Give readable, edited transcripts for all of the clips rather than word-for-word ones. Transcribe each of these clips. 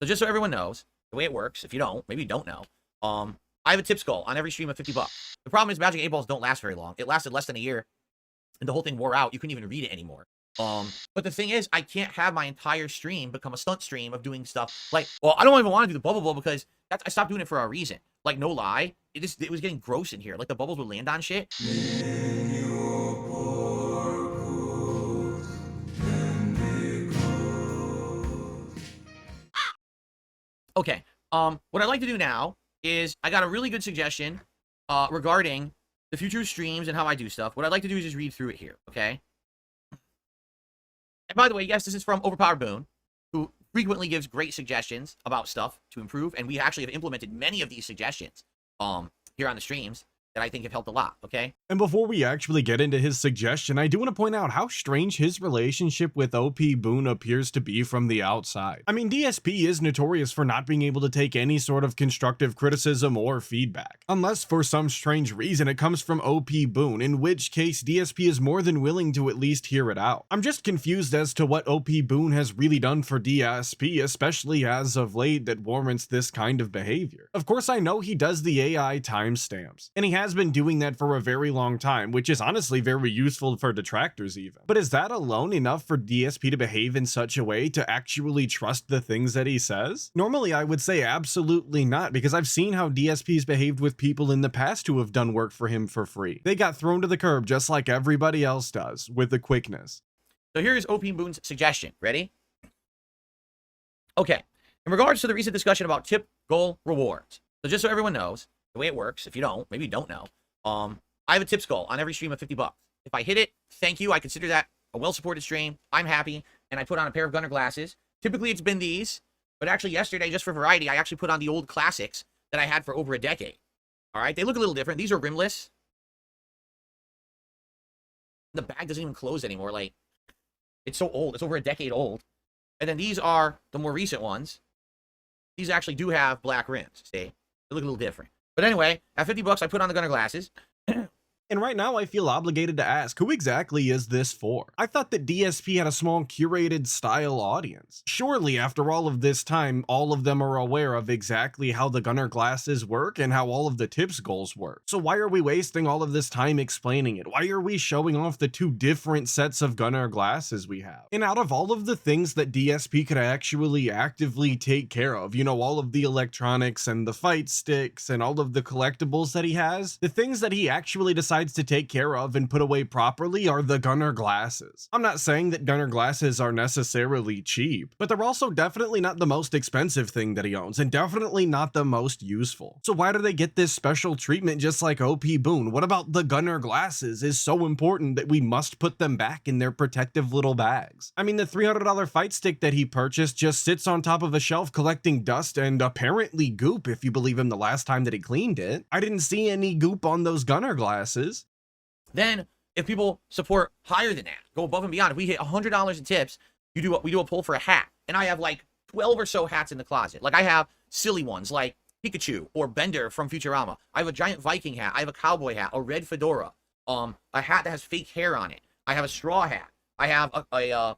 So just so everyone knows the way it works, if you don't, maybe you don't know, I have a tips goal on every stream of 50 bucks. The problem is Magic 8 balls don't last very long. It lasted less than a year, and the whole thing wore out. You couldn't even read it anymore. But the thing is, I can't have my entire stream become a stunt stream of doing stuff like, well, I don't even want to do the bubble because I stopped doing it for a reason. Like, no lie, it was getting gross in here. Like, the bubbles would land on shit. Okay. What I'd like to do now is I got a really good suggestion regarding the future streams and how I do stuff. What I'd like to do is just read through it here, okay? And by the way, yes, this is from Overpowered Boone, who frequently gives great suggestions about stuff to improve, and we actually have implemented many of these suggestions here on the streams that I think have helped a lot, okay? And before we actually get into his suggestion, I do want to point out how strange his relationship with OP Boone appears to be from the outside. I mean, DSP is notorious for not being able to take any sort of constructive criticism or feedback, unless for some strange reason it comes from OP Boone, in which case DSP is more than willing to at least hear it out. I'm just confused as to what OP Boone has really done for DSP, especially as of late, that warrants this kind of behavior. Of course, I know he does the AI timestamps, and he has been doing that for a very long time, which is honestly very useful for detractors even. But is that alone enough for DSP to behave in such a way to actually trust the things that he says? Normally I would say absolutely not, because I've seen how DSP's behaved with people in the past who have done work for him for free. They got thrown to the curb just like everybody else does, with the quickness. So here's OP Boone's suggestion. Ready? Okay. In regards to the recent discussion about tip goal rewards. So just so everyone knows the way it works, if you don't, maybe you don't know, I have a tips goal on every stream of 50 bucks. If I hit it, thank you. I consider that a well-supported stream. I'm happy. And I put on a pair of Gunner glasses. Typically, it's been these. But actually, yesterday, just for variety, I actually put on the old classics that I had for over a decade. All right? They look a little different. These are rimless. The bag doesn't even close anymore. Like, it's so old. It's over a decade old. And then these are the more recent ones. These actually do have black rims. See? They look a little different. But anyway, at 50 bucks, I put on the Gunner glasses. And right now I feel obligated to ask, who exactly is this for? I thought that DSP had a small curated style audience. Surely after all of this time, all of them are aware of exactly how the Gunner glasses work and how all of the tips goals work. So why are we wasting all of this time explaining it? Why are we showing off the two different sets of Gunner glasses we have? And out of all of the things that DSP could actually actively take care of, you know, all of the electronics and the fight sticks and all of the collectibles that he has, the things that he actually decides to take care of and put away properly are the Gunner glasses. I'm not saying that Gunner glasses are necessarily cheap, but they're also definitely not the most expensive thing that he owns, and definitely not the most useful. So why do they get this special treatment just like OP Boone? What about the Gunner glasses is so important that we must put them back in their protective little bags? I mean, the $300 fight stick that he purchased just sits on top of a shelf collecting dust and apparently goop, if you believe him the last time that he cleaned it. I didn't see any goop on those Gunner glasses. Then, if people support higher than that, go above and beyond, if we hit $100 in tips, we do a pull for a hat. And I have like 12 or so hats in the closet. Like I have silly ones like Pikachu or Bender from Futurama. I have a giant Viking hat. I have a cowboy hat, a red fedora, a hat that has fake hair on it. I have a straw hat. I have a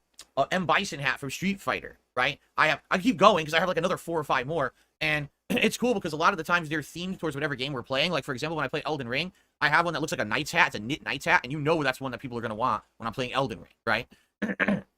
M. Bison hat from Street Fighter, right? I keep going because I have like another 4 or 5 more. And it's cool because a lot of the times they're themed towards whatever game we're playing. Like, for example, when I play Elden Ring, I have one that looks like a knight's hat. It's a knit knight's hat, and you know that's one that people are going to want when I'm playing Elden Ring, right?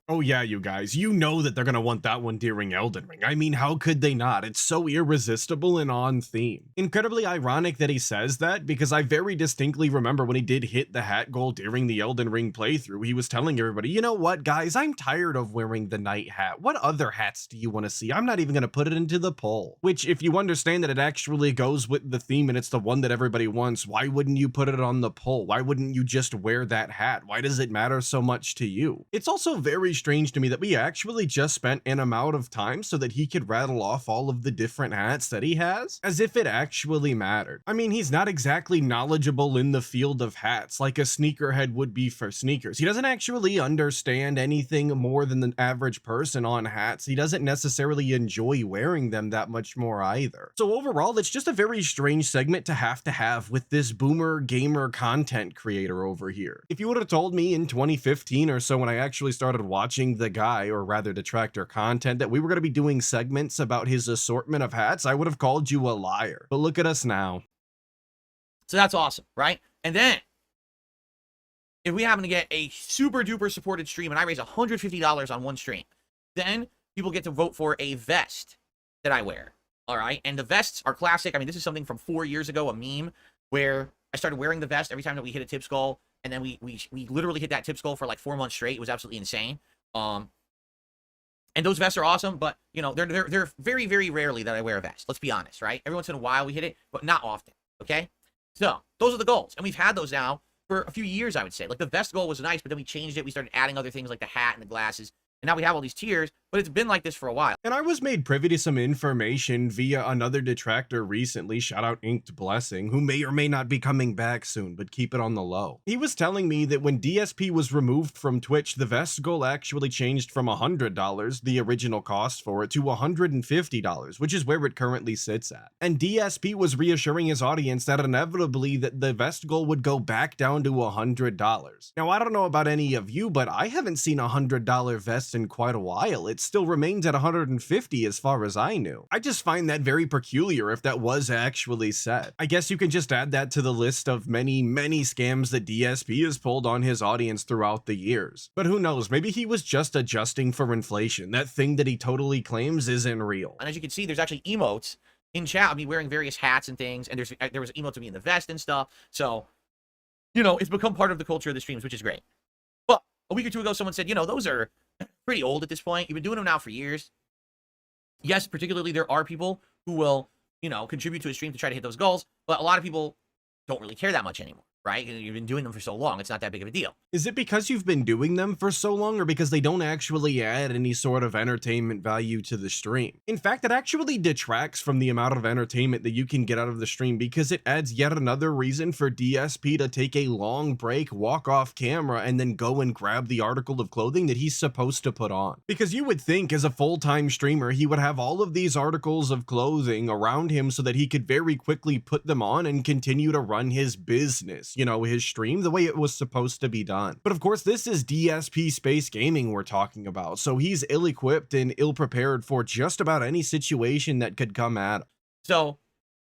Oh yeah, you guys, you know that they're gonna want that one during Elden Ring. I mean, how could they not? It's so irresistible and on theme. Incredibly ironic that he says that, because I very distinctly remember when he did hit the hat goal during the Elden Ring playthrough, he was telling everybody, you know what, guys, I'm tired of wearing the knight hat. What other hats do you want to see? I'm not even gonna put it into the poll. Which, if you understand that it actually goes with the theme and it's the one that everybody wants, why wouldn't you put it on the poll? Why wouldn't you just wear that hat? Why does it matter so much to you? It's also very strange to me that we actually just spent an amount of time so that he could rattle off all of the different hats that he has, as if it actually mattered. I mean, he's not exactly knowledgeable in the field of hats like a sneakerhead would be for sneakers. He doesn't actually understand anything more than the average person on hats. He doesn't necessarily enjoy wearing them that much more either. So overall, it's just a very strange segment to have with this boomer gamer content creator over here. If you would have told me in 2015 or so when I actually started watching watching the guy, or rather detractor content, that we were going to be doing segments about his assortment of hats, I would have called you a liar. But look at us now. So that's awesome, right? And then, if we happen to get a super duper supported stream and I raise $150 on one stream, then people get to vote for a vest that I wear. All right. And the vests are classic. I mean, this is something from 4 years ago, a meme where I started wearing the vest every time that we hit a tips goal. And then we literally hit that tips goal for like 4 months straight. It was absolutely insane. And those vests are awesome, but you know, they're very, very rarely that I wear a vest. Let's be honest, right? Every once in a while we hit it, but not often. Okay. So those are the goals. And we've had those now for a few years, I would say. Like the vest goal was nice, but then we changed it. We started adding other things like the hat and the glasses. And now we have all these tiers, but it's been like this for a while. And I was made privy to some information via another detractor recently, shout out Inked Blessing, who may or may not be coming back soon, but keep it on the low. He was telling me that when DSP was removed from Twitch, the vest goal actually changed from $100, the original cost for it, to $150, which is where it currently sits at. And DSP was reassuring his audience that inevitably that the vest goal would go back down to $100. Now, I don't know about any of you, but I haven't seen a $100 vest in quite a while. It still remains at 150 as far as I knew. I just find that very peculiar if that was actually said. I guess you can just add that to the list of many scams that DSP has pulled on his audience throughout the years. But who knows, maybe he was just adjusting for inflation. That thing that he totally claims isn't real. And as you can see, there's actually emotes in chat of me wearing various hats and things, and there was emotes of me in the vest and stuff. So, you know, it's become part of the culture of the streams, which is great. But a week or two ago, someone said, you know, those are pretty old at this point. You've been doing them now for years. Yes, particularly there are people who will, you know, contribute to a stream to try to hit those goals, but a lot of people don't really care that much anymore, right? You've been doing them for so long, it's not that big of a deal. Is it because you've been doing them for so long, or because they don't actually add any sort of entertainment value to the stream? In fact, it actually detracts from the amount of entertainment that you can get out of the stream, because it adds yet another reason for DSP to take a long break, walk off camera, and then go and grab the article of clothing that he's supposed to put on. Because you would think as a full-time streamer, he would have all of these articles of clothing around him so that he could very quickly put them on and continue to run his business, you know, his stream, the way it was supposed to be done. But of course, this is DSP Space Gaming we're talking about, so he's ill-equipped and ill-prepared for just about any situation that could come at him. So,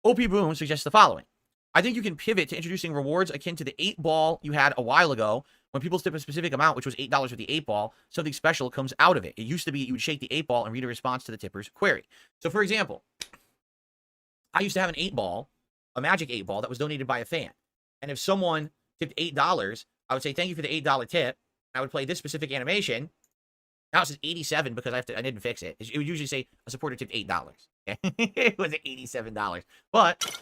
OP Boom suggests the following. I think you can pivot to introducing rewards akin to the 8-ball you had a while ago. When people tip a specific amount, which was $8 with the 8-ball, something special comes out of it. It used to be you would shake the 8-ball and read a response to the tipper's query. So, for example, I used to have an 8-ball, a magic 8-ball that was donated by a fan. And if someone tipped $8, I would say, thank you for the $8 tip. I would play this specific animation. Now it says 87 because I didn't fix it. It would usually say a supporter tipped $8. Okay? It was $87. But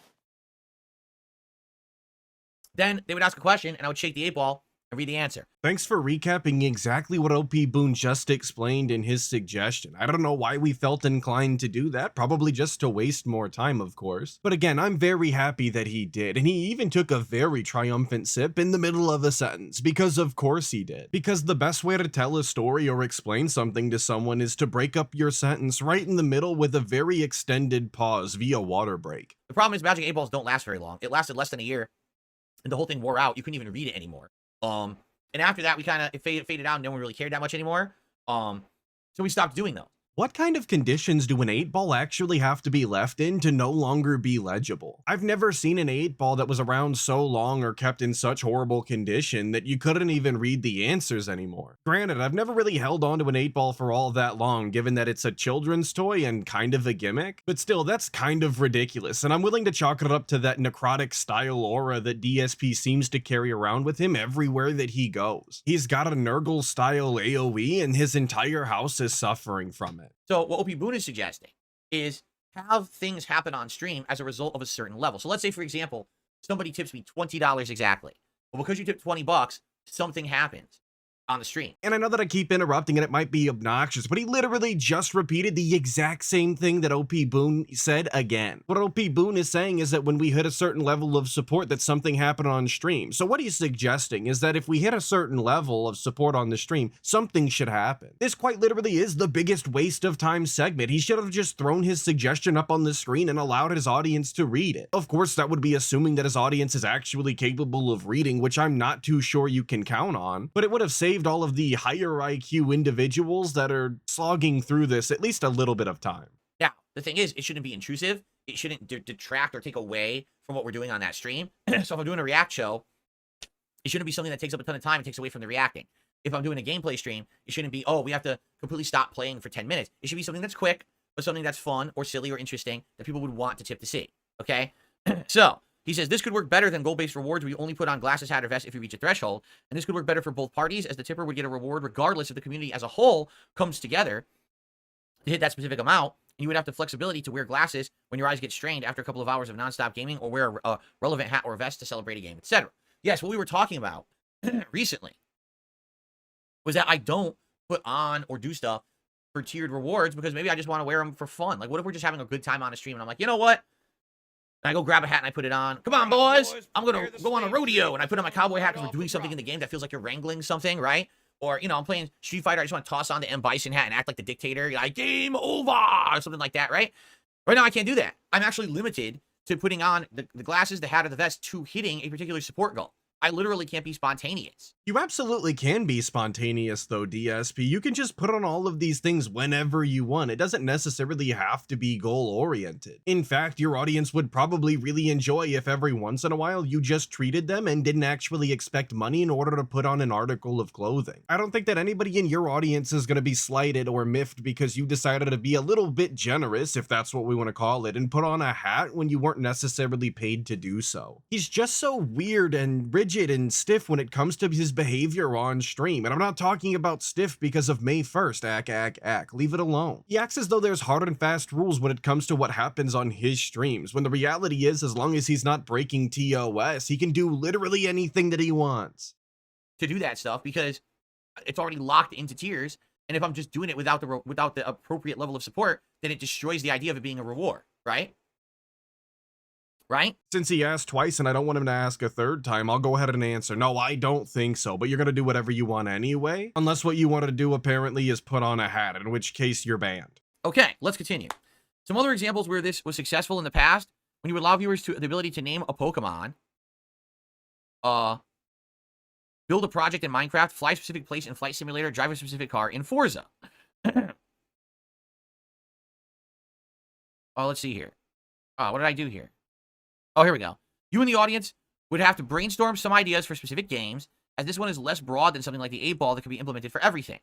then they would ask a question and I would shake the 8-ball and read the answer. Thanks for recapping exactly what OP Boone just explained in his suggestion. I don't know why we felt inclined to do that, probably just to waste more time, of course. But again, I'm very happy that he did, and he even took a very triumphant sip in the middle of a sentence, because of course he did. Because the best way to tell a story or explain something to someone is to break up your sentence right in the middle with a very extended pause via water break. The problem is Magic 8-balls don't last very long. It lasted less than a year, and the whole thing wore out. You couldn't even read it anymore. And after that, we kind of faded out. No one really cared that much anymore. So we stopped doing those. What kind of conditions do an 8-ball actually have to be left in to no longer be legible? I've never seen an 8-ball that was around so long or kept in such horrible condition that you couldn't even read the answers anymore. Granted, I've never really held on to an 8-ball for all that long, given that it's a children's toy and kind of a gimmick, but still, that's kind of ridiculous, and I'm willing to chalk it up to that necrotic style aura that DSP seems to carry around with him everywhere that he goes. He's got a Nurgle style AoE, and his entire house is suffering from it. So what OP Boone is suggesting is have things happen on stream as a result of a certain level. So let's say, for example, somebody tips me $20 exactly. Well, because you tipped $20, something happens on the stream. And I know that I keep interrupting and it might be obnoxious, but he literally just repeated the exact same thing that OP Boone said again. What OP Boone is saying is that when we hit a certain level of support, that something happened on stream. So what he's suggesting is that if we hit a certain level of support on the stream, something should happen. This quite literally is the biggest waste of time segment. He should have just thrown his suggestion up on the screen and allowed his audience to read it. Of course, that would be assuming that his audience is actually capable of reading, which I'm not too sure you can count on, but it would have saved saved all of the higher IQ individuals that are slogging through this at least a little bit of time. Now, the thing is, it shouldn't be intrusive. It shouldn't detract or take away from what we're doing on that stream. So if I'm doing a react show, it shouldn't be something that takes up a ton of time and takes away from the reacting. If I'm doing a gameplay stream, it shouldn't be, oh, we have to completely stop playing for 10 minutes. It should be something that's quick, but something that's fun or silly or interesting that people would want to tip to see, okay? So, he says, this could work better than goal-based rewards where you only put on glasses, hat, or vest if you reach a threshold. And this could work better for both parties as the tipper would get a reward regardless if the community as a whole comes together to hit that specific amount. And you would have the flexibility to wear glasses when your eyes get strained after a couple of hours of nonstop gaming, or wear a relevant hat or a vest to celebrate a game, etc. Yes, what we were talking about recently was that I don't put on or do stuff for tiered rewards because maybe I just want to wear them for fun. Like, what if we're just having a good time on a stream and I'm like, you know what? And I go grab a hat and I put it on. Come on, boys. I'm going to go on a rodeo. And I put on my cowboy hat because we're doing something in the game that feels like you're wrangling something, right? Or, you know, I'm playing Street Fighter. I just want to toss on the M. Bison hat and act like the dictator. Like, game over, or something like that, right? Right now, I can't do that. I'm actually limited to putting on the glasses, the hat, or the vest to hitting a particular support goal. I literally can't be spontaneous. You absolutely can be spontaneous though, DSP. You can just put on all of these things whenever you want. It doesn't necessarily have to be goal-oriented. In fact, your audience would probably really enjoy if every once in a while you just treated them and didn't actually expect money in order to put on an article of clothing. I don't think that anybody in your audience is going to be slighted or miffed because you decided to be a little bit generous, if that's what we want to call it, and put on a hat when you weren't necessarily paid to do so. He's just so weird and rigid and stiff when it comes to his behavior on stream, and I'm not talking about stiff because of May 1st, leave it alone. He acts as though there's hard and fast rules when it comes to what happens on his streams, when the reality is, as long as he's not breaking TOS, he can do literally anything that he wants. To do that stuff because it's already locked into tiers, and if I'm just doing it without the appropriate level of support, then it destroys the idea of it being a reward, right? Right? Since he asked twice and I don't want him to ask a third time, I'll go ahead and answer. No, I don't think so, but you're going to do whatever you want anyway. Unless what you want to do apparently is put on a hat, in which case you're banned. Okay, let's continue. Some other examples where this was successful in the past, when you would allow viewers the ability to name a Pokemon, build a project in Minecraft, fly a specific place in Flight Simulator, drive a specific car in Forza. Let's see here. What did I do here? Oh, here we go. You and the audience would have to brainstorm some ideas for specific games, as this one is less broad than something like the 8-ball that can be implemented for everything.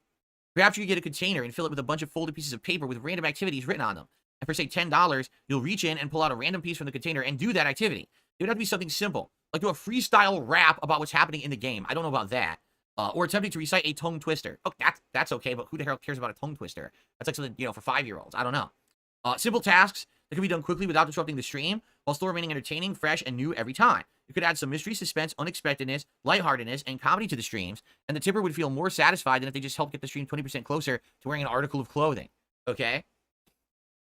Perhaps you get a container and fill it with a bunch of folded pieces of paper with random activities written on them. And for, say, $10, you'll reach in and pull out a random piece from the container and do that activity. It would have to be something simple, like do a freestyle rap about what's happening in the game. I don't know about that. Or attempting to recite a tongue twister. Oh, that's okay, but who the hell cares about a tongue twister? That's like something, you know, for 5-year-olds. I don't know. Simple tasks that can be done quickly without disrupting the stream, while still remaining entertaining, fresh, and new every time. You could add some mystery, suspense, unexpectedness, lightheartedness, and comedy to the streams, and the tipper would feel more satisfied than if they just helped get the stream 20% closer to wearing an article of clothing. Okay?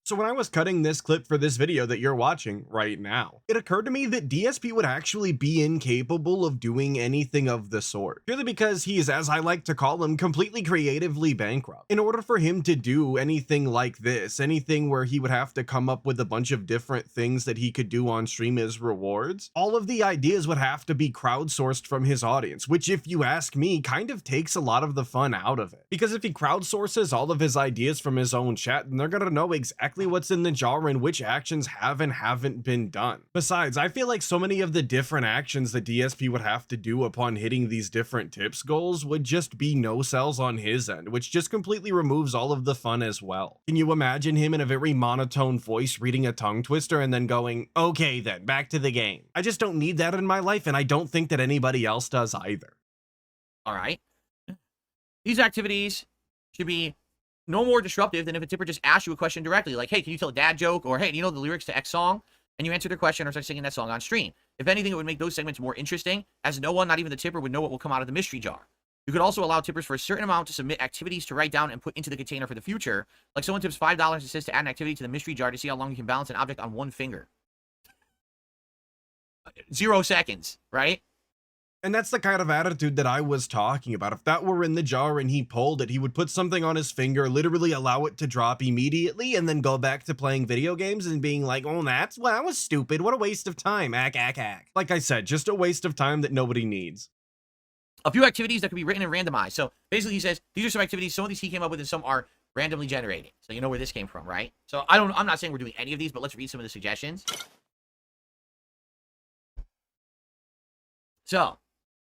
So when I was cutting this clip for this video that you're watching right now, it occurred to me that DSP would actually be incapable of doing anything of the sort. Purely because he is, as I like to call him, completely creatively bankrupt. In order for him to do anything like this, anything where he would have to come up with a bunch of different things that he could do on stream as rewards, all of the ideas would have to be crowdsourced from his audience, which, if you ask me, kind of takes a lot of the fun out of it. Because if he crowdsources all of his ideas from his own chat, then they're gonna know exactly what's in the jar and which actions have and haven't been done. Besides, I feel like so many of the different actions that DSP would have to do upon hitting these different tips goals would just be no sells on his end, which just completely removes all of the fun as well. Can you imagine him in a very monotone voice reading a tongue twister and then going, okay then, back to the game? I just don't need that in my life, and I don't think that anybody else does either. All right. These activities should be no more disruptive than if a tipper just asks you a question directly, like, hey, can you tell a dad joke? Or, hey, do you know the lyrics to X song? And you answer their question or start singing that song on stream. If anything, it would make those segments more interesting, as no one, not even the tipper, would know what will come out of the mystery jar. You could also allow tippers for a certain amount to submit activities to write down and put into the container for the future. Like someone tips $5 and says to add an activity to the mystery jar to see how long you can balance an object on one finger. 0 seconds, right? And that's the kind of attitude that I was talking about. If that were in the jar and he pulled it, he would put something on his finger, literally allow it to drop immediately, and then go back to playing video games and being like, oh, that was stupid. What a waste of time. Like I said, just a waste of time that nobody needs. A few activities that could be written and randomized. So basically he says, these are some activities, some of these he came up with and some are randomly generated. So you know where this came from, right? So I'm not saying we're doing any of these, but let's read some of the suggestions. So,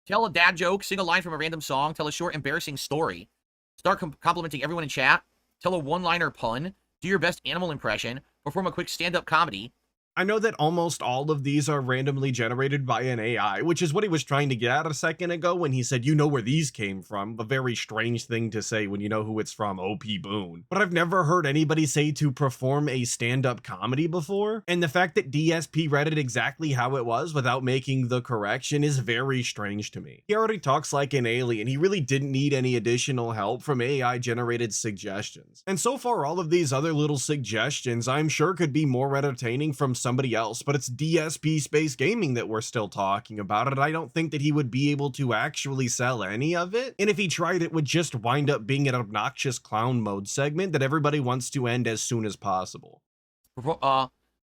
tell a dad joke, sing a line from a random song, tell a short embarrassing story, start complimenting everyone in chat, tell a one-liner pun, do your best animal impression, perform a quick stand-up comedy. I know that almost all of these are randomly generated by an AI, which is what he was trying to get at a second ago when he said, you know where these came from. A very strange thing to say when you know who it's from, OP Boone. But I've never heard anybody say to perform a stand-up comedy before, and the fact that DSP read it exactly how it was without making the correction is very strange to me. He already talks like an alien. He really didn't need any additional help from AI-generated suggestions. And so far, all of these other little suggestions I'm sure could be more entertaining from somebody else, but it's DSP Space Gaming that we're still talking about it. I don't think that he would be able to actually sell any of it, and if he tried, it would just wind up being an obnoxious clown mode segment that everybody wants to end as soon as possible.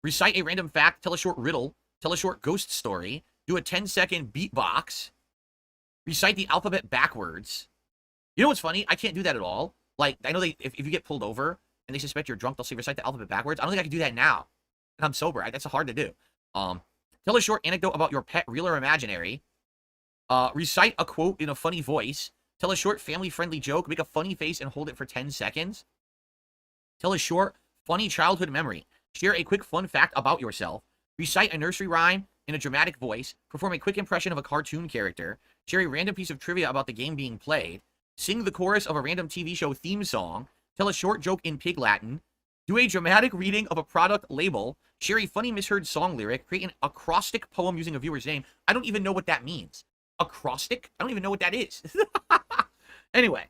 Recite a random fact, tell a short riddle, tell a short ghost story, do a 10-second beatbox, recite the alphabet backwards. You know what's funny? I can't do that at all. Like, I know if you get pulled over and they suspect you're drunk, they'll say recite the alphabet backwards. I don't think I can do that now. I'm sober. That's hard to do. Tell a short anecdote about your pet, real or imaginary. Recite a quote in a funny voice. Tell a short family-friendly joke. Make a funny face and hold it for 10 seconds. Tell a short, funny childhood memory. Share a quick fun fact about yourself. Recite a nursery rhyme in a dramatic voice. Perform a quick impression of a cartoon character. Share a random piece of trivia about the game being played. Sing the chorus of a random TV show theme song. Tell a short joke in Pig Latin. Do a dramatic reading of a product label. Share a funny misheard song lyric. Create an acrostic poem using a viewer's name. I don't even know what that means. Acrostic? I don't even know what that is. Anyway.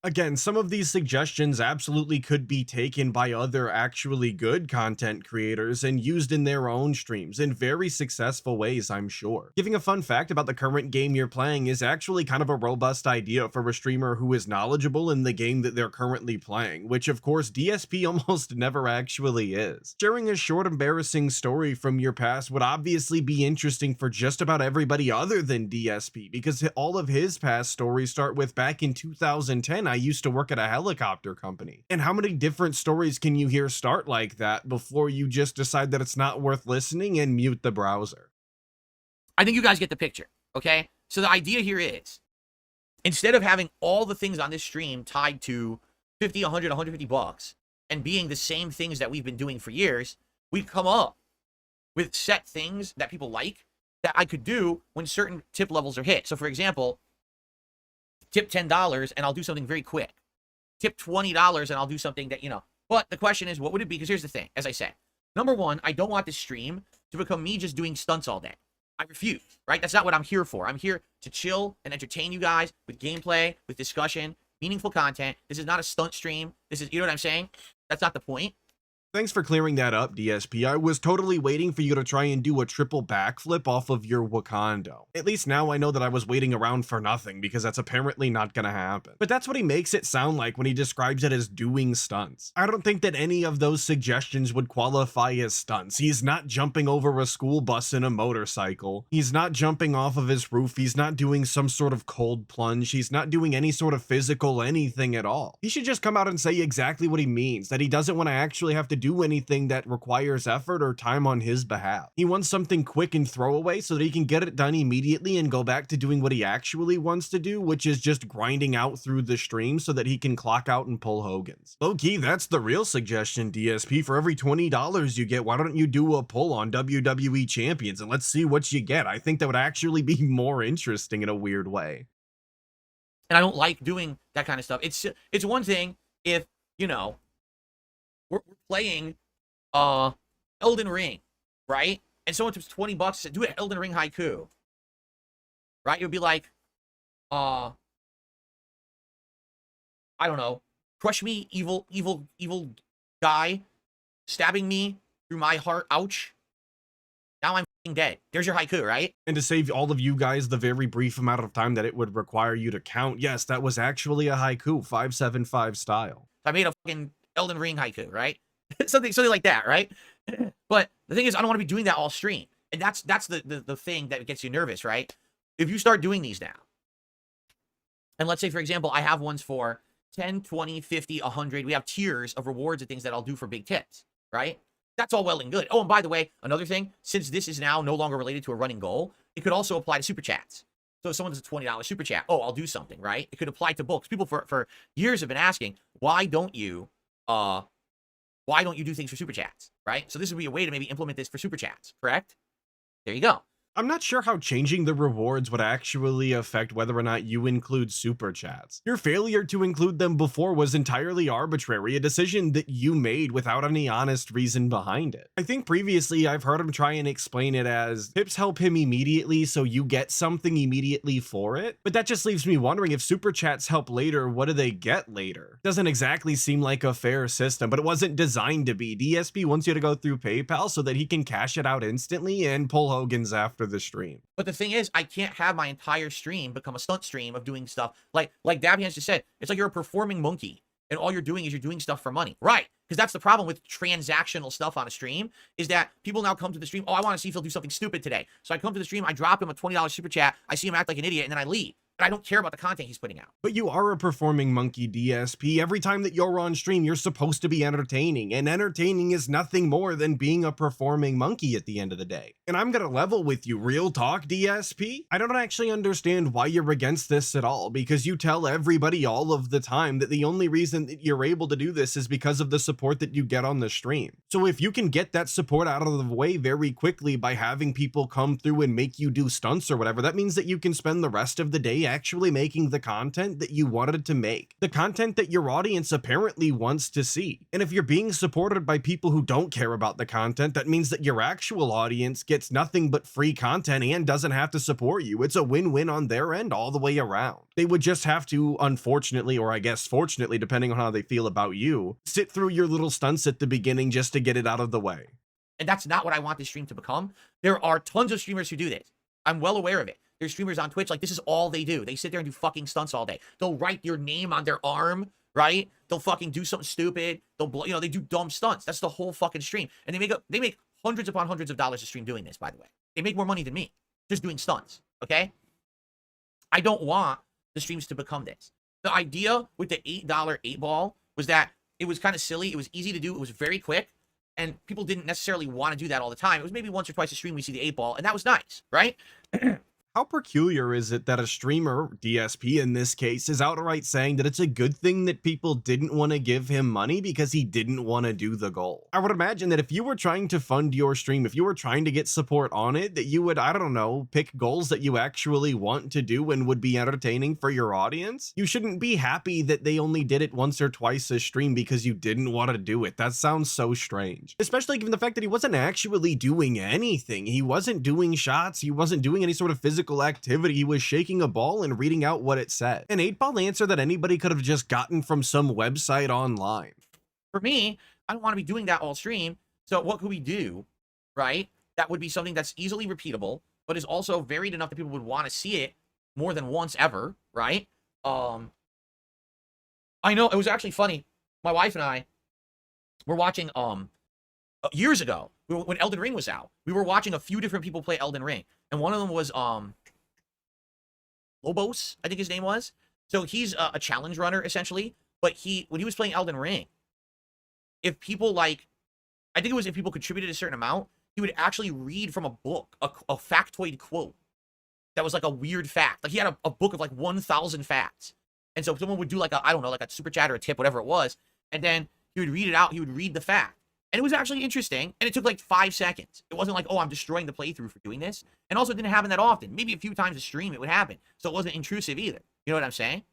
Again, some of these suggestions absolutely could be taken by other actually good content creators and used in their own streams in very successful ways, I'm sure. Giving a fun fact about the current game you're playing is actually kind of a robust idea for a streamer who is knowledgeable in the game that they're currently playing, which of course DSP almost never actually is. Sharing a short embarrassing story from your past would obviously be interesting for just about everybody other than DSP, because all of his past stories start with back in 2010, I used to work at a helicopter company. And how many different stories can you hear start like that before you just decide that it's not worth listening and mute the browser? I think you guys get the picture, okay? So the idea here is, instead of having all the things on this stream tied to 50, 100, 150 bucks and being the same things that we've been doing for years, we've come up with set things that people like that I could do when certain tip levels are hit. So for example, tip $10 and I'll do something very quick. Tip $20 and I'll do something that, but the question is, what would it be? Because here's the thing, as I said, number one, I don't want this stream to become me just doing stunts all day. I refuse, right? That's not what I'm here for. I'm here to chill and entertain you guys with gameplay, with discussion, meaningful content. This is not a stunt stream. This is, you know what I'm saying? That's not the point. Thanks for clearing that up, DSP. I was totally waiting for you to try and do a triple backflip off of your Wakando. At least now I know that I was waiting around for nothing, because that's apparently not gonna happen. But that's what he makes it sound like when he describes it as doing stunts. I don't think that any of those suggestions would qualify as stunts. He's not jumping over a school bus in a motorcycle. He's not jumping off of his roof. He's not doing some sort of cold plunge. He's not doing any sort of physical anything at all. He should just come out and say exactly what he means, that he doesn't want to actually have to do anything that requires effort or time on his behalf. He wants something quick and throwaway so that he can get it done immediately and go back to doing what he actually wants to do, which is just grinding out through the stream so that he can clock out and pull Hogan's. Low-key, that's the real suggestion, DSP. For every $20 you get, why don't you do a pull on WWE Champions and let's see what you get? I think that would actually be more interesting in a weird way. And I don't like doing that kind of stuff. It's one thing if, we're playing Elden Ring, right? And someone tips $20 to do an Elden Ring haiku, right? It would be like, I don't know, crush me, evil guy, stabbing me through my heart, ouch. Now I'm dead. There's your haiku, right? And to save all of you guys the very brief amount of time that it would require you to count, yes, that was actually a haiku, 575 style. I made a fucking Elden Ring haiku, right? something like that, right? But the thing is, I don't want to be doing that all stream. And that's the thing that gets you nervous, right? If you start doing these now, And let's say, for example, I have ones for 10, 20, 50, 100. We have tiers of rewards and things that I'll do for big tips, right? That's all well and good. Oh, and by the way, another thing, since this is now no longer related to a running goal, it could also apply to super chats. So if someone does a $20 super chat, oh, I'll do something, right? It could apply to books. People for years have been asking, why don't you do things for super chats, right? So this would be a way to maybe implement this for super chats, correct? There you go. I'm not sure how changing the rewards would actually affect whether or not you include super chats. Your failure to include them before was entirely arbitrary, a decision that you made without any honest reason behind it. I think previously I've heard him try and explain it as tips help him immediately, so you get something immediately for it. But that just leaves me wondering, if super chats help later, what do they get later? Doesn't exactly seem like a fair system, but it wasn't designed to be. DSP wants you to go through PayPal so that he can cash it out instantly and pull Hogan's after the stream. But the thing is, I can't have my entire stream become a stunt stream of doing stuff like Dabian just said. It's like you're a performing monkey, and all you're doing is you're doing stuff for money, right? Because that's the problem with transactional stuff on a stream, is that people now come to the stream. Oh, I want to see if he'll do something stupid today. So I come to the stream, I drop him a $20 super chat, I see him act like an idiot, and then I leave. But I don't care about the content he's putting out. But you are a performing monkey, DSP. Every time that you're on stream, you're supposed to be entertaining, and entertaining is nothing more than being a performing monkey at the end of the day. And I'm gonna level with you, real talk, DSP. I don't actually understand why you're against this at all, because you tell everybody all of the time that the only reason that you're able to do this is because of the support that you get on the stream. So if you can get that support out of the way very quickly by having people come through and make you do stunts or whatever, that means that you can spend the rest of the day actually making the content that you wanted to make, the content that your audience apparently wants to see. And if you're being supported by people who don't care about the content, that means that your actual audience gets nothing but free content and doesn't have to support you. It's a win-win on their end all the way around. They would just have to, unfortunately, or I guess fortunately, depending on how they feel about you, sit through your little stunts at the beginning just to get it out of the way. And that's not what I want this stream to become. There are tons of streamers who do this. I'm well aware of it. There's streamers on Twitch, like, this is all they do. They sit there and do fucking stunts all day. They'll write your name on their arm, right? They'll fucking do something stupid. They'll blow, they do dumb stunts. That's the whole fucking stream. And they make hundreds upon hundreds of dollars a stream doing this, by the way. They make more money than me just doing stunts, okay? I don't want the streams to become this. The idea with the $8 8-ball was that it was kind of silly. It was easy to do. It was very quick. And people didn't necessarily want to do that all the time. It was maybe once or twice a stream we see the 8-ball, and that was nice, right? How peculiar is it that a streamer, DSP in this case, is outright saying that it's a good thing that people didn't want to give him money because he didn't want to do the goal? I would imagine that if you were trying to fund your stream, if you were trying to get support on it, that you would, I don't know, pick goals that you actually want to do and would be entertaining for your audience. You shouldn't be happy that they only did it once or twice a stream because you didn't want to do it. That sounds so strange. Especially given the fact that he wasn't actually doing anything. He wasn't doing shots. He wasn't doing any sort of physical activity. He was shaking a ball and reading out what it said. An 8-ball answer that anybody could have just gotten from some website online. For me, I don't want to be doing that all stream. So what could we do, right? That would be something that's easily repeatable, but is also varied enough that people would want to see it more than once ever, right? I know it was actually funny. My wife and I were watching years ago when Elden Ring was out. We were watching a few different people play Elden Ring, and one of them was Lobos, I think his name was. So he's a challenge runner essentially, but when he was playing Elden Ring, if people I think it was if people contributed a certain amount, he would actually read from a book, a factoid quote that was like a weird fact. Like he had a book of like 1,000 facts, and so someone would do like a super chat or a tip, whatever it was, and then he would read it out. He would read the fact. And it was actually interesting, and it took like 5 seconds. It wasn't like, oh, I'm destroying the playthrough for doing this. And also, it didn't happen that often. Maybe a few times a stream it would happen. So it wasn't intrusive either. You know what I'm saying?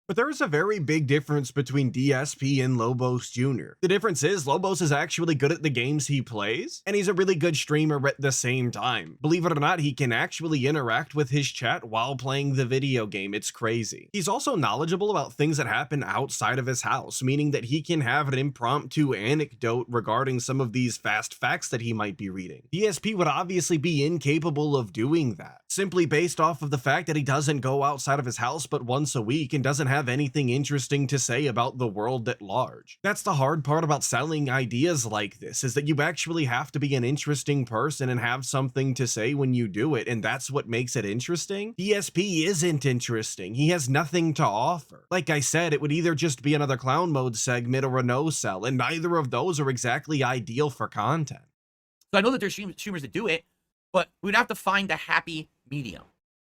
But there is a very big difference between DSP and Lobos Jr. The difference is Lobos is actually good at the games he plays, and he's a really good streamer at the same time. Believe it or not, he can actually interact with his chat while playing the video game. It's crazy. He's also knowledgeable about things that happen outside of his house, meaning that he can have an impromptu anecdote regarding some of these fast facts that he might be reading. DSP would obviously be incapable of doing that, simply based off of the fact that he doesn't go outside of his house but once a week and doesn't have have anything interesting to say about the world at large. That's the hard part about selling ideas like this, is that you actually have to be an interesting person and have something to say when you do it, and that's what makes it interesting. DSP isn't interesting. He has nothing to offer. Like I said, it would either just be another clown mode segment or a no-sell, and neither of those are exactly ideal for content. So I know that there's streamers that do it, but we'd have to find a happy medium.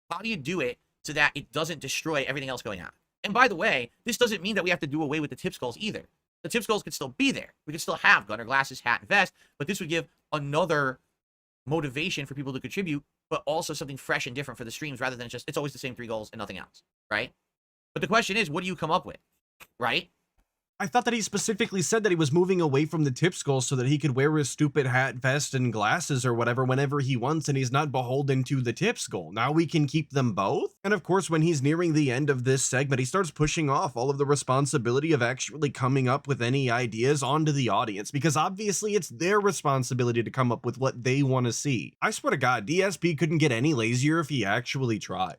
How do you do it so that it doesn't destroy everything else going on? And by the way, this doesn't mean that we have to do away with the tip skulls either. The tip skulls could still be there. We could still have gunner glasses, hat, and vest, but this would give another motivation for people to contribute, but also something fresh and different for the streams rather than just, it's always the same 3 goals and nothing else, right? But the question is, what do you come up with, right? I thought that he specifically said that he was moving away from the tip skull so that he could wear his stupid hat, vest, and glasses or whatever whenever he wants, and he's not beholden to the tip skull. Now we can keep them both? And of course, when he's nearing the end of this segment, he starts pushing off all of the responsibility of actually coming up with any ideas onto the audience, because obviously it's their responsibility to come up with what they want to see. I swear to God, DSP couldn't get any lazier if he actually tried.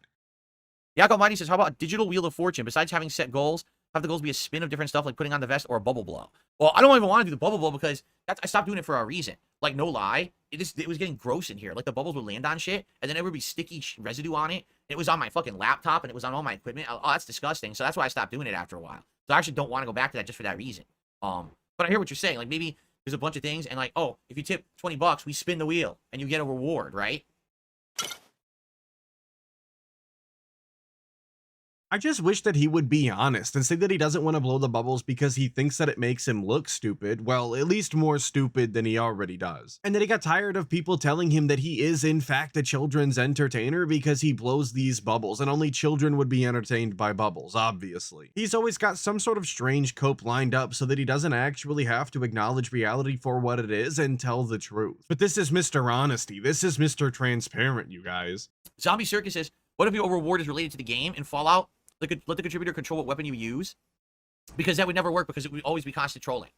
Yakov Mighty says, how about Digital Wheel of Fortune? Besides having set goals, have the goals be a spin of different stuff like putting on the vest or a bubble blow? Well, I don't even want to do the bubble blow because I stopped doing it for a reason. Like, no lie, it was getting gross in here. Like, the bubbles would land on shit, and then there would be sticky residue on it. It was on my fucking laptop, and it was on all my equipment. Oh, that's disgusting. So that's why I stopped doing it after a while. So I actually don't want to go back to that just for that reason. But I hear what you're saying. Like, maybe there's a bunch of things, and like, oh, if you tip $20, we spin the wheel, and you get a reward, right? I just wish that he would be honest and say that he doesn't want to blow the bubbles because he thinks that it makes him look stupid, well, at least more stupid than he already does. And that he got tired of people telling him that he is in fact a children's entertainer because he blows these bubbles, and only children would be entertained by bubbles, obviously. He's always got some sort of strange cope lined up so that he doesn't actually have to acknowledge reality for what it is and tell the truth. But this is Mr. Honesty. This is Mr. Transparent, you guys. Zombie Circus says, what if your reward is related to the game in Fallout? Let the contributor control what weapon you use, because that would never work because it would always be constant trolling.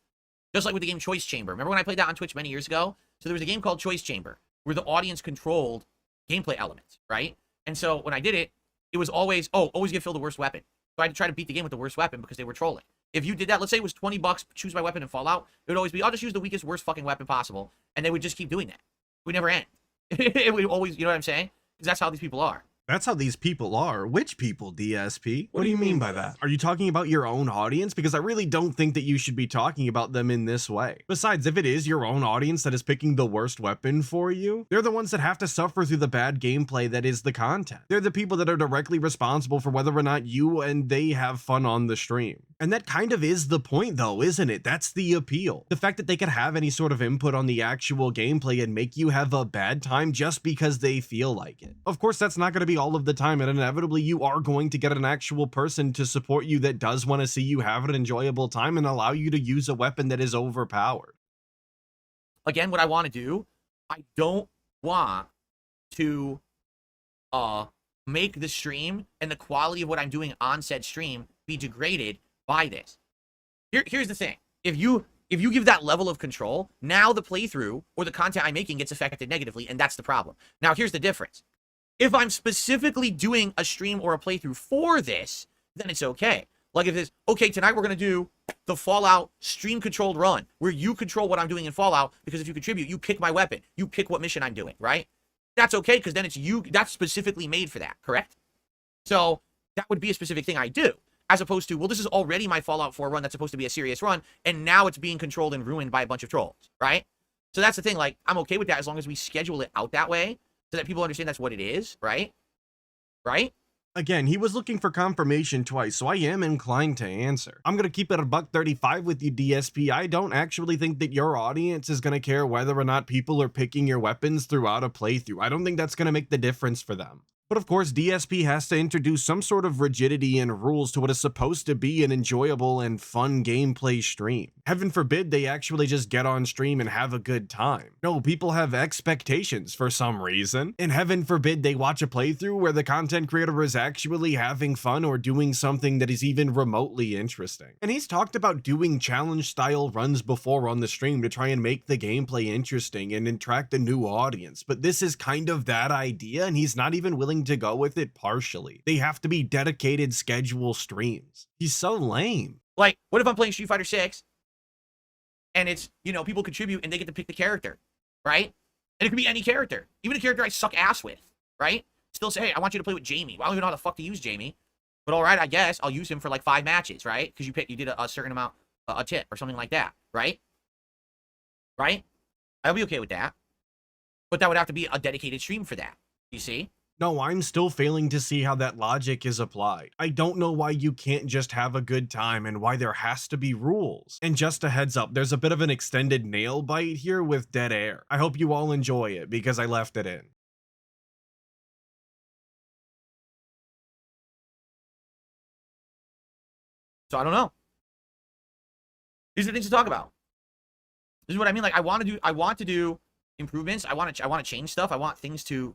Just like with the game Choice Chamber. Remember when I played that on Twitch many years ago? So there was a game called Choice Chamber where the audience controlled gameplay elements, right? And so when I did it, it was always, oh, always give Phil the worst weapon. So I had to try to beat the game with the worst weapon because they were trolling. If you did that, let's say it was $20, choose my weapon in Fallout, it would always be, I'll just use the weakest, worst fucking weapon possible. And they would just keep doing that. It would never end. It would always, you know what I'm saying? Because that's how these people are. That's how these people are. Which people, DSP? What do you mean by that? Are you talking about your own audience? Because I really don't think that you should be talking about them in this way. Besides, if it is your own audience that is picking the worst weapon for you, they're the ones that have to suffer through the bad gameplay that is the content. They're the people that are directly responsible for whether or not you and they have fun on the stream. And that kind of is the point though, isn't it? That's the appeal. The fact that they could have any sort of input on the actual gameplay and make you have a bad time just because they feel like it. Of course, that's not going to be all of the time, and inevitably you are going to get an actual person to support you that does want to see you have an enjoyable time and allow you to use a weapon that is overpowered. Again, what I want to do, I don't want to make the stream and the quality of what I'm doing on said stream be degraded by this. Here's the thing. If you give that level of control, now the playthrough or the content I'm making gets affected negatively, and that's the problem. Now, here's the difference. If I'm specifically doing a stream or a playthrough for this, then it's okay. Like if it's, okay, tonight we're going to do the Fallout stream-controlled run, where you control what I'm doing in Fallout, because if you contribute, you pick my weapon. You pick what mission I'm doing, right? That's okay, because then it's you, that's specifically made for that, correct? So that would be a specific thing I do, as opposed to, well, this is already my Fallout 4 run that's supposed to be a serious run, and now it's being controlled and ruined by a bunch of trolls, right? So that's the thing, like, I'm okay with that as long as we schedule it out that way, so that people understand that's what it is, right? Right? Again, he was looking for confirmation twice, so I am inclined to answer. I'm gonna keep it a $1.35 with you, DSP. I don't actually think that your audience is gonna care whether or not people are picking your weapons throughout a playthrough. I don't think that's gonna make the difference for them. But of course, DSP has to introduce some sort of rigidity and rules to what is supposed to be an enjoyable and fun gameplay stream. Heaven forbid they actually just get on stream and have a good time. No, people have expectations for some reason. And heaven forbid they watch a playthrough where the content creator is actually having fun or doing something that is even remotely interesting. And he's talked about doing challenge style runs before on the stream to try and make the gameplay interesting and attract a new audience. But this is kind of that idea, and he's not even willing willing to go with it partially. They have to be dedicated schedule streams. He's so lame. Like, what if I'm playing Street Fighter 6 and it's, you know, people contribute and they get to pick the character, right? And it could be any character, even a character I suck ass with, right? Still say, hey, I want you to play with Jamie. Well, I don't even know how the fuck to use Jamie. But all right, I guess I'll use him for like 5 matches, right? Because you did a certain amount, a tip or something like that, right? Right? I'll be okay with that. But that would have to be a dedicated stream for that. You see? No, I'm still failing to see how that logic is applied. I don't know why you can't just have a good time and why there has to be rules. And just a heads up, there's a bit of an extended nail bite here with dead air. I hope you all enjoy it because I left it in. So I don't know. These are things to talk about. This is what I mean. Like, I want to do improvements. I want to change stuff. I want things to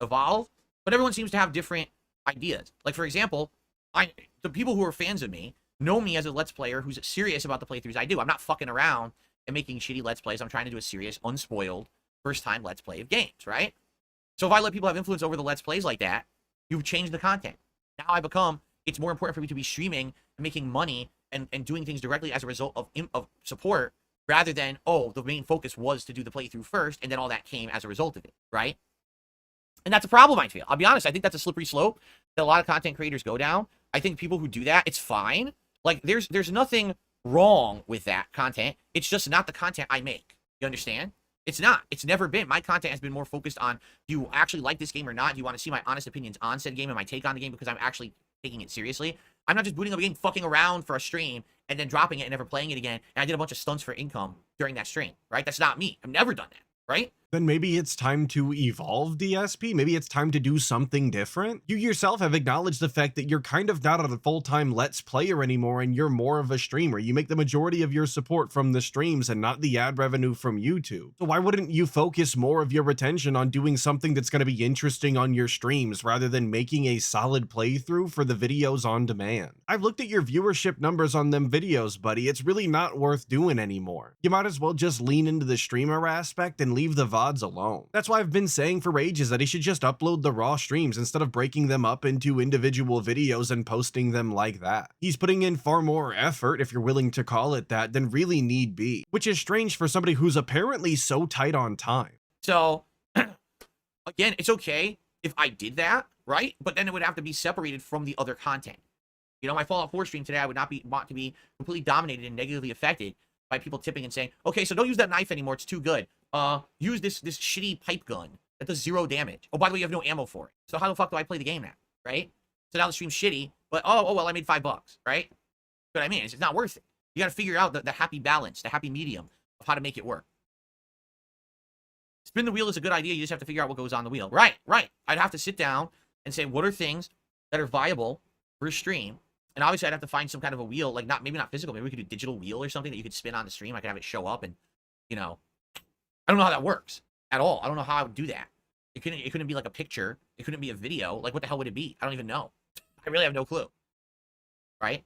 evolve. But everyone seems to have different ideas. Like, for example, the people who are fans of me know me as a Let's Player who's serious about the playthroughs I do. I'm not fucking around and making shitty Let's Plays. I'm trying to do a serious, unspoiled, first-time Let's Play of games, right? So if I let people have influence over the Let's Plays like that, you've changed the content. Now it's more important for me to be streaming and making money and doing things directly as a result of support, rather than, oh, the main focus was to do the playthrough first, and then all that came as a result of it, right? And that's a problem, I feel. I'll be honest, I think that's a slippery slope that a lot of content creators go down. I think people who do that, it's fine. Like, there's nothing wrong with that content. It's just not the content I make. You understand? It's not. It's never been. My content has been more focused on, do you actually like this game or not? Do you want to see my honest opinions on said game and my take on the game because I'm actually taking it seriously? I'm not just booting up a game, fucking around for a stream, and then dropping it and never playing it again, and I did a bunch of stunts for income during that stream, right? That's not me. I've never done that, right? Then maybe it's time to evolve DSP. Maybe it's time to do something different. You yourself have acknowledged the fact that you're kind of not a full-time Let's Player anymore and you're more of a streamer. You make the majority of your support from the streams and not the ad revenue from YouTube. So why wouldn't you focus more of your attention on doing something that's going to be interesting on your streams rather than making a solid playthrough for the videos on demand? I've looked at your viewership numbers on them videos, buddy. It's really not worth doing anymore. You might as well just lean into the streamer aspect and leave the VODs alone. That's why I've been saying for ages that he should just upload the raw streams instead of breaking them up into individual videos and posting them like that. He's putting in far more effort, if you're willing to call it that, than really need be, which is strange for somebody who's apparently so tight on time. So, again, it's okay if I did that, right? But then it would have to be separated from the other content. You know, my Fallout 4 stream today, I would not want to be completely dominated and negatively affected by people tipping and saying, okay, so don't use that knife anymore, it's too good. Use this shitty pipe gun that does 0 damage. Oh, by the way, you have no ammo for it. So how the fuck do I play the game now, right? So now the stream's shitty, but oh well, I made $5, right? But I mean, it's not worth it. You got to figure out the happy balance, the happy medium of how to make it work. Spin the wheel is a good idea. You just have to figure out what goes on the wheel. Right. I'd have to sit down and say, what are things that are viable for a stream? And obviously, I'd have to find some kind of a wheel, like maybe not physical. Maybe we could do digital wheel or something that you could spin on the stream. I could have it show up, and you know, I don't know how that works at all. I don't know how I would do that. It couldn't be like a picture. It couldn't be a video. Like, what the hell would it be? I don't even know. I really have no clue. Right?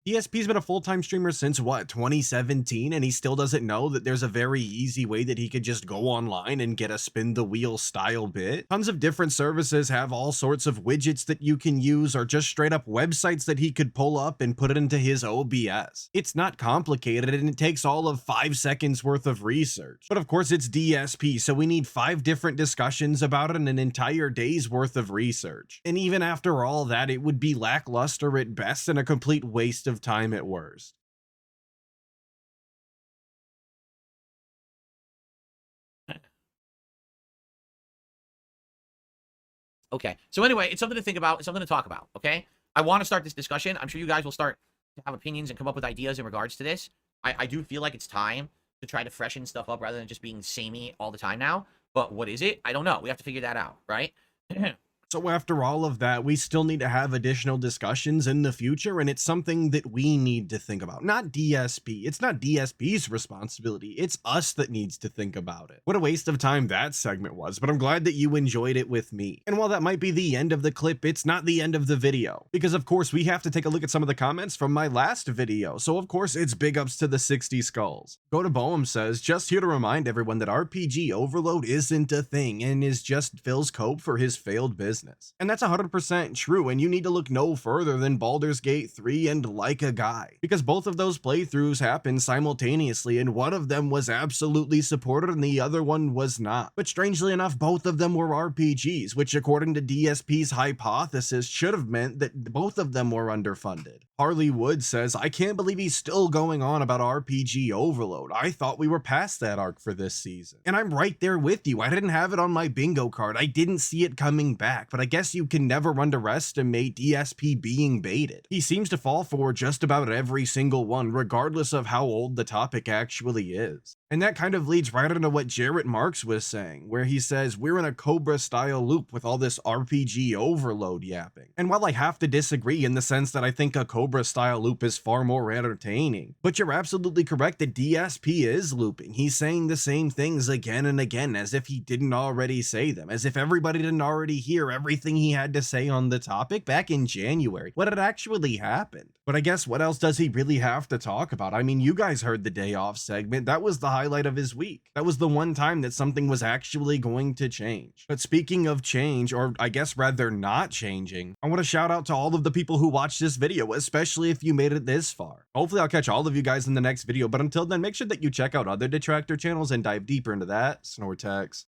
DSP's been a full-time streamer since, what, 2017, and he still doesn't know that there's a very easy way that he could just go online and get a spin-the-wheel style bit. Tons of different services have all sorts of widgets that you can use, or just straight-up websites that he could pull up and put it into his OBS. It's not complicated, and it takes all of 5 seconds worth of research. But of course, it's DSP, so we need 5 different discussions about it and an entire day's worth of research. And even after all that, it would be lackluster at best and a complete waste of time at worst. Okay. So anyway, it's something to think about. It's something to talk about. Okay. I want to start this discussion. I'm sure you guys will start to have opinions and come up with ideas in regards to this. I do feel like it's time to try to freshen stuff up rather than just being samey all the time now. But what is it? I don't know. We have to figure that out, right? So after all of that, we still need to have additional discussions in the future, and it's something that we need to think about. Not DSP. It's not DSP's responsibility. It's us that needs to think about it. What a waste of time that segment was, but I'm glad that you enjoyed it with me. And while that might be the end of the clip, it's not the end of the video. Because of course, we have to take a look at some of the comments from my last video. So of course, it's big ups to the 60 Skulls. Go to Boehm says, just here to remind everyone that RPG overload isn't a thing and is just Phil's cope for his failed business. business. And that's 100% true, and you need to look no further than Baldur's Gate 3 and Like a Guy, because both of those playthroughs happened simultaneously, and one of them was absolutely supported and the other one was not. But strangely enough, both of them were RPGs, which according to DSP's hypothesis should have meant that both of them were underfunded. Harley Wood says, I can't believe he's still going on about RPG overload. I thought we were past that arc for this season. And I'm right there with you. I didn't have it on my bingo card. I didn't see it coming back, but I guess you can never underestimate DSP being baited. He seems to fall for just about every single one, regardless of how old the topic actually is. And that kind of leads right into what Jarrett Marks was saying, where he says, we're in a Cobra-style loop with all this RPG overload yapping. And while I have to disagree in the sense that I think a Cobra-style loop is far more entertaining, but you're absolutely correct that DSP is looping. He's saying the same things again and again, as if he didn't already say them, as if everybody didn't already hear everything he had to say on the topic back in January, when it actually happened. But I guess what else does he really have to talk about? I mean, you guys heard the day off segment. That was the highlight of his week. That was the one time that something was actually going to change. But speaking of change, or I guess rather not changing, I want to shout out to all of the people who watched this video, especially if you made it this far. Hopefully I'll catch all of you guys in the next video, but until then, make sure that you check out other detractor channels and dive deeper into that Snortex.